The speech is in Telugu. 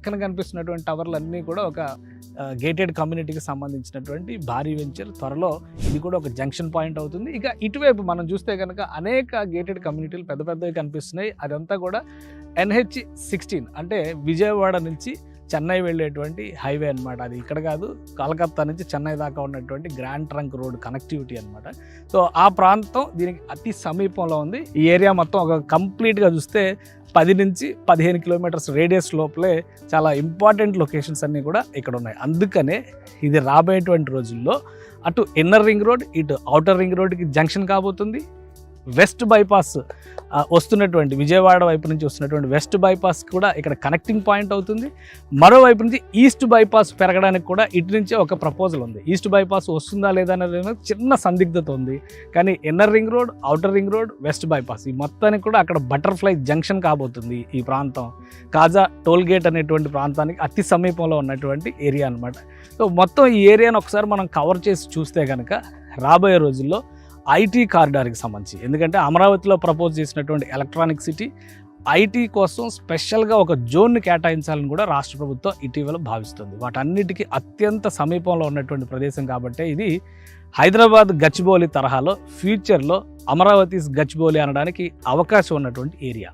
పక్కన కనిపిస్తున్నటువంటి టవర్లు అన్నీ కూడా ఒక గేటెడ్ కమ్యూనిటీకి సంబంధించినటువంటి భారీ వెంచర్. త్వరలో ఇది కూడా ఒక జంక్షన్ పాయింట్ అవుతుంది. ఇక ఇటువైపు మనం చూస్తే కనుక అనేక గేటెడ్ కమ్యూనిటీలు పెద్ద పెద్దవి కనిపిస్తున్నాయి. అదంతా కూడా NH16 అంటే విజయవాడ నుంచి చెన్నై వెళ్ళేటువంటి హైవే అనమాట. అది ఇక్కడ కాదు, కలకత్తా నుంచి చెన్నై దాకా ఉన్నటువంటి గ్రాండ్ ట్రంక్ రోడ్ కనెక్టివిటీ అనమాట. సో ఆ ప్రాంతం దీనికి అతి సమీపంలో ఉంది. ఈ ఏరియా మొత్తం ఒక కంప్లీట్గా చూస్తే 10 నుంచి 15 కిలోమీటర్స్ రేడియస్ లోపలే చాలా ఇంపార్టెంట్ లొకేషన్స్ అన్నీ కూడా ఇక్కడ ఉన్నాయి. అందుకనే ఇది రాబోయేటువంటి రోజుల్లో అటు ఇన్నర్ రింగ్ రోడ్, ఇటు అవుటర్ రింగ్ రోడ్కి జంక్షన్ కాబోతుంది. వెస్ట్ బైపాస్ వస్తున్నటువంటి విజయవాడ వైపు నుంచి వస్తున్నటువంటి వెస్ట్ బైపాస్ కూడా ఇక్కడ కనెక్టింగ్ పాయింట్ అవుతుంది. మరోవైపు నుంచి ఈస్ట్ బైపాస్ పెరగడానికి కూడా ఇటు నుంచే ఒక ప్రపోజల్ ఉంది. ఈస్ట్ బైపాస్ వస్తుందా లేదా అనేది చిన్న సందిగ్ధత ఉంది. కానీ inner ring road, outer ring road, west bypass ఈ మొత్తానికి కూడా అక్కడ బటర్ఫ్లై జంక్షన్ కాబోతుంది. ఈ ప్రాంతం కాజా టోల్ గేట్ అనేటువంటి ప్రాంతానికి అతి సమీపంలో ఉన్నటువంటి ఏరియా అనమాట. సో మొత్తం ఈ ఏరియాను ఒకసారి మనం కవర్ చేసి చూస్తే కనుక రాబోయే రోజుల్లో ఐటీ కారిడార్కి సంబంధించి, ఎందుకంటే అమరావతిలో ప్రపోజ్ చేసినటువంటి ఎలక్ట్రానిక్ సిటీ ఐటీ కోసం స్పెషల్గా ఒక జోన్ని కేటాయించాలని కూడా రాష్ట్ర ప్రభుత్వం ఇటీవల భావిస్తుంది. వాటన్నిటికీ అత్యంత సమీపంలో ఉన్నటువంటి ప్రదేశం కాబట్టి ఇది హైదరాబాద్ గచ్చిబౌలి తరహాలో ఫ్యూచర్లో అమరావతి గచ్చిబౌలి అనడానికి అవకాశం ఉన్నటువంటి ఏరియా.